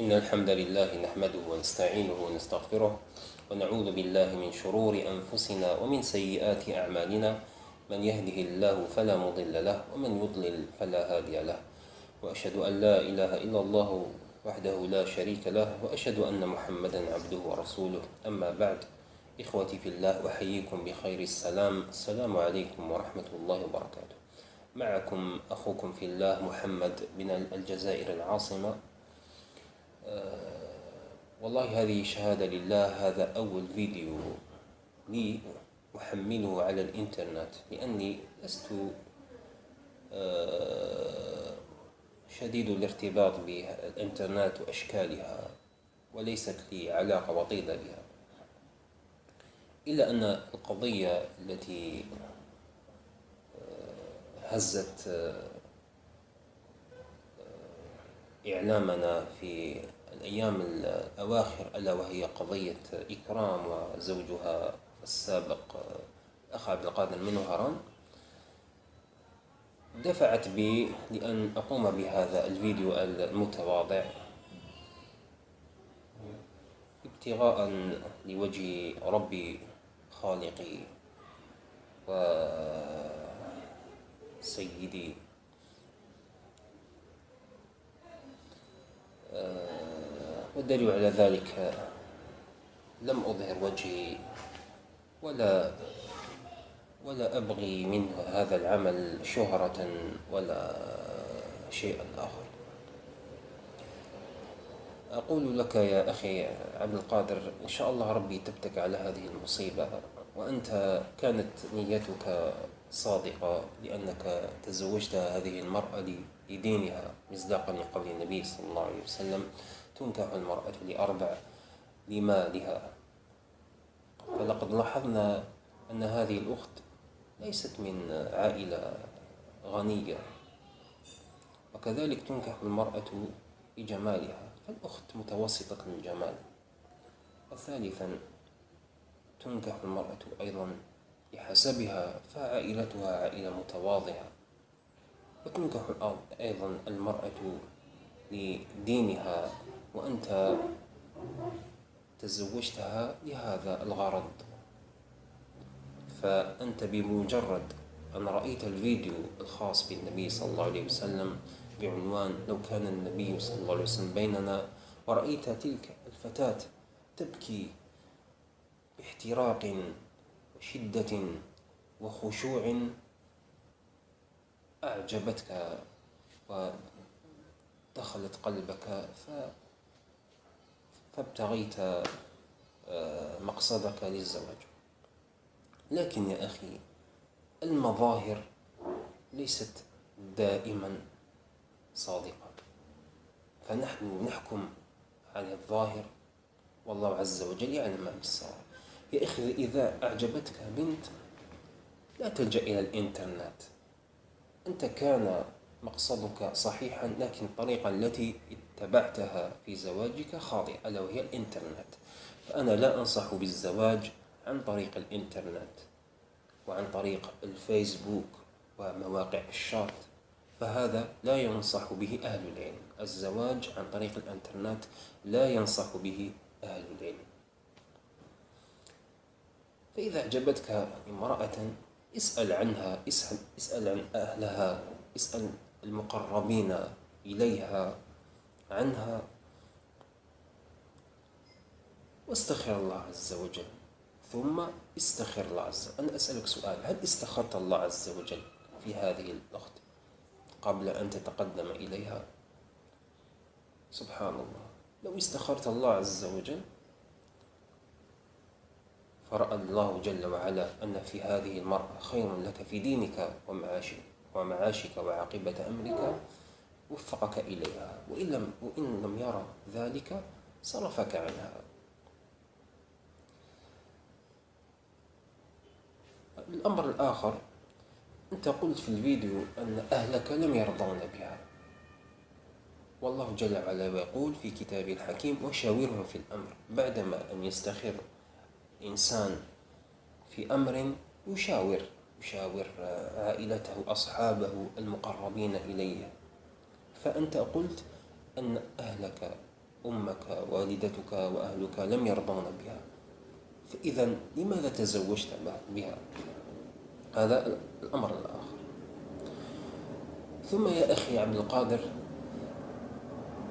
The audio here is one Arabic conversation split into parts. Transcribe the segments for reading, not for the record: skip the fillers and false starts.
إن الحمد لله نحمده ونستعينه ونستغفره ونعوذ بالله من شرور أنفسنا ومن سيئات أعمالنا. من يهده الله فلا مضل له ومن يضلل فلا هادي له، وأشهد أن لا إله إلا الله وحده لا شريك له، وأشهد أن محمدا عبده ورسوله. أما بعد، إخوتي في الله، أحييكم بخير السلام. السلام عليكم ورحمة الله وبركاته. معكم أخوكم في الله محمد من الجزائر العاصمة. والله هذه شهادة لله، هذا أول فيديو لي أحمله على الإنترنت، لأني لست شديد الارتباط بالإنترنت وأشكالها، وليست لي علاقة وطيدة بها، إلا أن القضية التي هزت إعلامنا في الأيام الأواخر، ألا وهي قضية إكرام وزوجها السابق الأخ عبد القادر من وهران، دفعت بي لأن أقوم بهذا الفيديو المتواضع ابتغاء لوجه ربي خالقي وسيدي، والدليل على ذلك لم أظهر وجهي ولا أبغي منه هذا العمل شهرة ولا شيئا آخر. أقول لك يا أخي عبد القادر، إن شاء الله ربي تبتك على هذه المصيبة، وأنت كانت نيتك صادقة، لأنك تزوجت هذه المرأة لدينها، مصداقا لقول النبي صلى الله عليه وسلم: تنكح المرأة لأربع: لمالها. فلقد لاحظنا أن هذه الأخت ليست من عائلة غنية، وكذلك تنكح المرأة لجمالها، فالأخت متوسطة الجمال. وثالثا، تنكح المرأة أيضا لحسبها، فعائلتها عائلة متواضعة، وتنكح أيضا المرأة لدينها، وأنت تزوجتها لهذا الغرض. فأنت بمجرد أن رأيت الفيديو الخاص بالنبي صلى الله عليه وسلم بعنوان "لو كان النبي صلى الله عليه وسلم بيننا", ورأيت تلك الفتاة تبكي باحتراق وشدة وخشوع، أعجبتك ودخلت قلبك، فابتغيت مقصدك للزواج. لكن يا أخي، المظاهر ليست دائما صادقة، فنحن نحكم على الظاهر، والله عز وجل يعلم ما بالسرائر. يا أخي، إذا أعجبتك بنت لا تلجأ إلى الإنترنت. أنت كان مقصدك صحيحا، لكن الطريقة التي اتبعتها في زواجك خاطئة، ألا وهي الإنترنت. فأنا لا أنصح بالزواج عن طريق الإنترنت وعن طريق الفيسبوك ومواقع الشات، فهذا لا ينصح به أهل العلم. الزواج عن طريق الإنترنت لا ينصح به أهل العلم. فإذا أعجبتك امرأة، اسأل عنها، اسأل عن أهلها، اسأل المقربين إليها عنها، واستخر الله عز وجل. ثم استخر الله عز وجل. أنا أسألك سؤال: هل استخرت الله عز وجل في هذه الأخت قبل أن تتقدم إليها؟ سبحان الله، لو استخرت الله عز وجل فرأى الله جل وعلا أن في هذه المرأة خير لك في دينك ومعاشك وعاقبة أمرك، وفقك إليها، وإن لم يرى ذلك صرفك عنها. الأمر الآخر، أنت قلت في الفيديو أن أهلك لم يرضون بها، والله جل وعلا يقول في كتابه الحكيم: وشاورهم في الأمر. بعدما أن يستخر إنسان في أمر يشاور عائلته، أصحابه المقربين إليه. فأنت قلت أن أهلك أمك والدتك وأهلك لم يرضون بها، فإذا لماذا تزوجت بها؟ هذا الأمر الآخر. ثم يا أخي عبد القادر،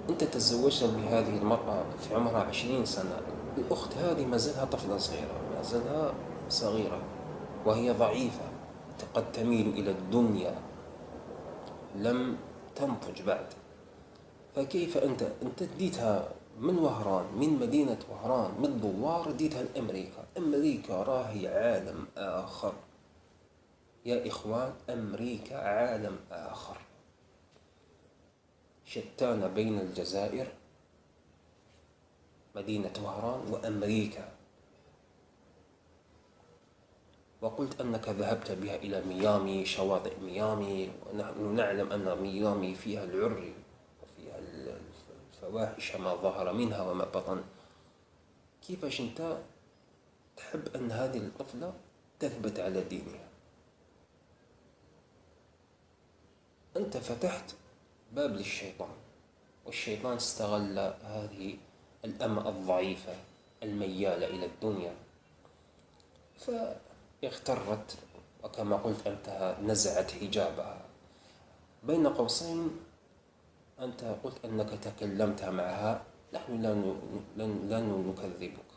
أنت تزوجت بهذه المرأة في عمرها 20 سنة، الأخت هذه ما زالها طفلة صغيرة، ما زالها صغيرة وهي ضعيفة، قد تميل إلى الدنيا، لم تنضج بعد. فكيف أنت اديتها من وهران، من مدينة وهران، من دوار، اديتها لأمريكا. أمريكا راهي عالم آخر يا إخوان، أمريكا عالم آخر، شتان بين الجزائر مدينة وهران وأمريكا. وقلت أنك ذهبت بها إلى ميامي، شواطئ ميامي، ونحن نعلم أن ميامي فيها العري وفيها الفواحش ما ظهر منها وما بطن. كيفاش أنت تحب أن هذه الطفلة تثبت على دينها؟ أنت فتحت باب للشيطان، والشيطان استغل هذه الأمة الضعيفة الميالة إلى الدنيا فاغترت، وكما قلت أنت نزعت حجابها. بين قوسين أنت قلت أنك تكلمت معها، نحن لا نكذبك،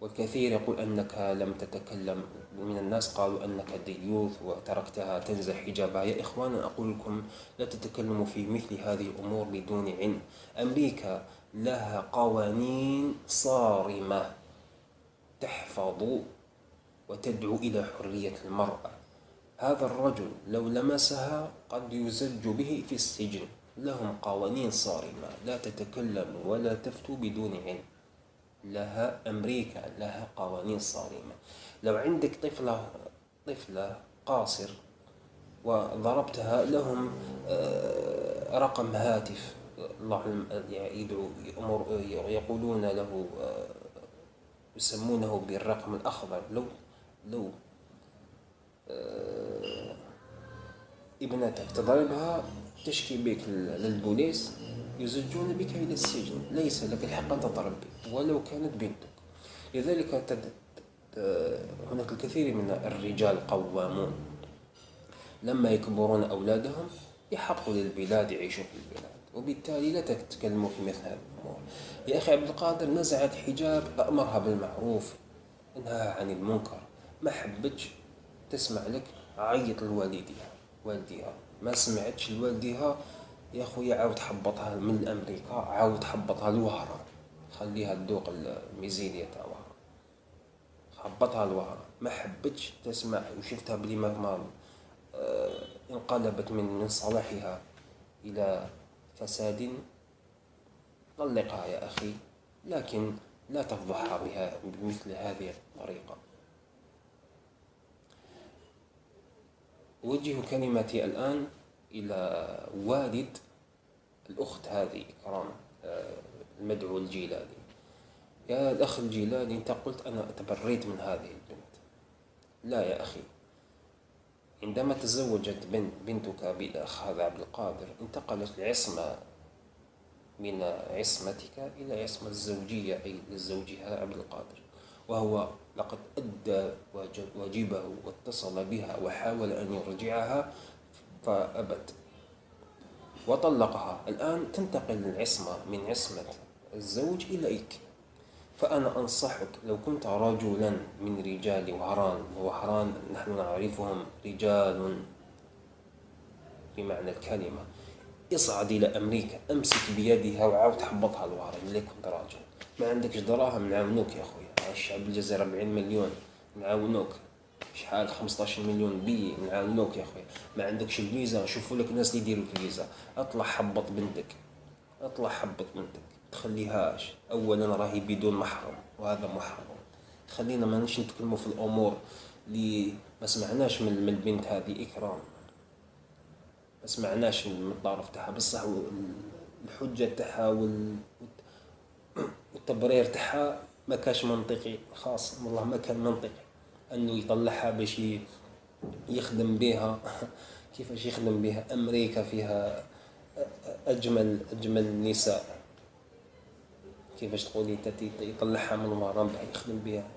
والكثير يقول أنك لم تتكلم، من الناس قالوا أنك ديوث وتركتها تنزع حجابها. يا إخوانا أقول لكم لا تتكلموا في مثل هذه الأمور بدون علم. أمريكا لها قوانين صارمة تحفظ وتدعو إلى حرية المرأة. هذا الرجل لو لمسها قد يزج به في السجن. لهم قوانين صارمة، لا تتكلم ولا تفتوا بدون علم. أمريكا لها قوانين صارمة. لو عندك طفلة قاصر وضربتها، لهم رقم هاتف، الله يدعو يقولون له، يسمونه بالرقم الأخضر. لو ابنتك تضربها تشكي بك للبوليس، يزجون بك إلى السجن، ليس لك الحق أن تضرب بك ولو كانت بنتك. لذلك هناك الكثير من الرجال قوامون، لما يكبرون أولادهم يحقوا للبلاد، يعيشوا في البلاد، وبالتالي لا تتكلموا في مثل هذه الأمور. يا أخي عبد القادر، نزعت حجاب، أمرها بالمعروف، انهاها عن المنكر. ما حبتش تسمع لك، عيط والديها ما سمعتش لوالديها، يا خويا عاود حبطها من أمريكا، عاود حبطها لوهران، خليها تذوق الميزيلية تاع وهران، حبطها لوهران. ما حبتش تسمع، وشفتها بلي ما انقلبت من صلاحها إلى فساد، طلقها يا أخي، لكن لا تفضحها بمثل هذه الطريقة. أوجه كلمتي الآن إلى والد الأخت هذه إكرام، المدعو الجيلاني. يا الأخ الجيلاني، أنت قلت أنا تبريت من هذه البنت. لا يا أخي، عندما تزوجت بنتك بالأخ هذا عبد القادر، انتقلت العصمة من عصمتك إلى عصمة الزوجية، أي لزوجها عبد القادر، وهو لقد أدى واجبه واتصل بها وحاول أن يرجعها فأبت وطلقها. الآن تنتقل العصمة من عصمة الزوج إليك. فأنا أنصحك، لو كنت رجلا من رجال وهران، وهران نحن نعرفهم رجال بمعنى الكلمة، اصعد إلى أمريكا، أمسك بيدها وعاود حبطها لوهران. اللي كنت راجل ما عندكش دراهم، نعاونوك يا أخويا. الشعب الجزائري 40 مليون، نعاونوك. شحال 15 مليون بي، نعاونوك يا أخويا. ما عندكش الفيزا، نشوفوا لك ناس اللي يديروا الفيزا. اطلع حبط بنتك، تخليهاش. أولا راهي بدون محرم، وهذا محرم. خلينا ما نتكلموا في الأمور اللي ما سمعناش من البنت هذه إكرام، ما سمعناش من الطرف تاعها، بصح الحجة تاعها والتبرير تاعها ما كاش منطقي، خاص والله ما كان منطقي أنه يطلعها باش يخدم بها. كيفاش يخدم بها؟ أمريكا فيها أجمل النساء، كيفاش تقولي يطلعها من ورا باش يخدم بها،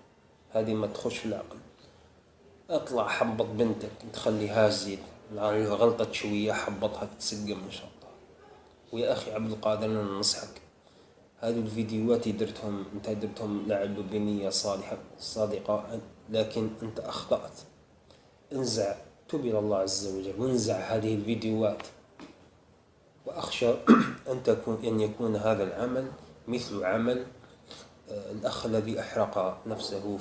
هذه ما تخش في العقل. اطلع حبط بنتك، تخليها زيد مع غلطت شوية حبطها تتسقم إن شاء الله. ويا أخي عبد القادر أنا ننصحك، هذه الفيديوهات درتهم أنت درتهم لعل بنية صادقة، لكن أنت أخطأت. انزع، تب إلى الله عز وجل وانزع هذه الفيديوهات. وأخشى أن يكون هذا العمل مثل عمل الأخ الذي أحرق نفسه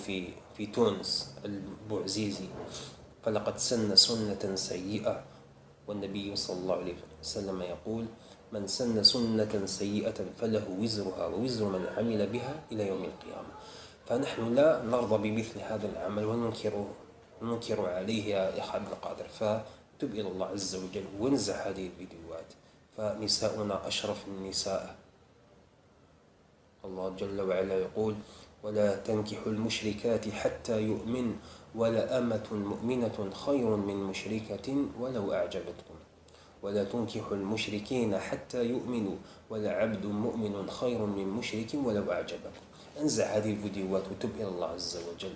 في تونس، البوعزيزي، فلقد سن سنة سيئة، والنبي صلى الله عليه وسلم يقول: من سن سنة سيئة فله وزرها ووزر من عمل بها إلى يوم القيامة. فنحن لا نرضى بمثل هذا العمل وننكر عليه يا أخ عبد القادر. فتب إلى الله عز وجل وانزع هذه الفيديوهات، فنساؤنا أشرف النساء. الله جل وعلا يقول: ولا تنكحوا المشركات حتى يؤمن ولأمة مؤمنة خير من مشركة ولو أعجبتكم، ولا تنكحوا المشركين حتى يؤمنوا ولعبد مؤمن خير من مشرك ولو أعجبكم. انزع هذه الفيديوهات وتب إلى الله عز وجل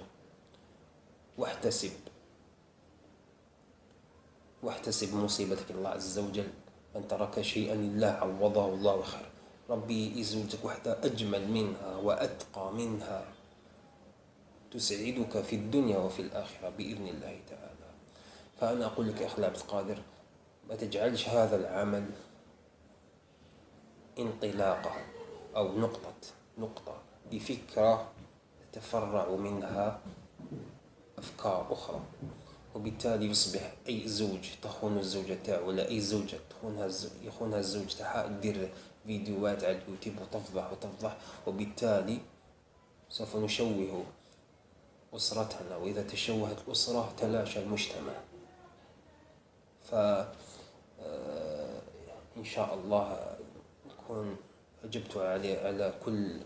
واحتسب مصيبتك الله عز وجل. من ترك شيئا لله عوضه الله خير. ربي يزوجك وحدة أجمل منها وأتقى منها تسعدك في الدنيا وفي الآخرة بإذن الله تعالى. فأنا أقول لك يا أخي عبد القادر، ما تجعلش هذا العمل انطلاقة أو نقطة بفكرة تفرع منها أفكار أخرى، وبالتالي يصبح أي زوج تخون الزوجة تاعو ولا أي زوجة يخونها الزوج تاعها تدير فيديوهات على اليوتيوب وتفضح، وبالتالي سوف نشوه أسرتنا، وإذا تشوهت الأسرة تلاشى المجتمع. فإن شاء الله أكون أجبت على كل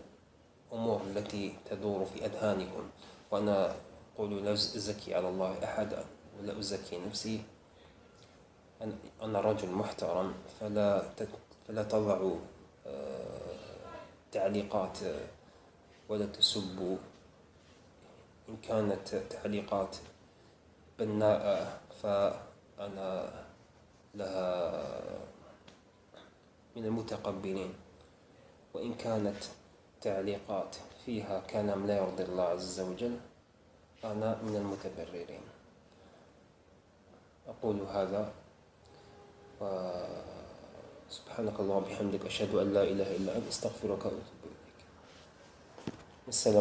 أمور التي تدور في أذهانكم. وأنا أقول لا أزكي على الله أحدا ولا أزكي نفسي، أنا رجل محترم، فلا تضعوا تعليقات ولا تسبوا. إن كانت تعليقات بناءة فأنا لها من المتقبلين، وإن كانت تعليقات فيها كلام لا يرضي الله عز وجل أنا من المتبررين. أقول هذا، وسبحانك اللهم وبحمدك أشهد أن لا إله إلا أنت أستغفرك وأتوب إليك. السلام.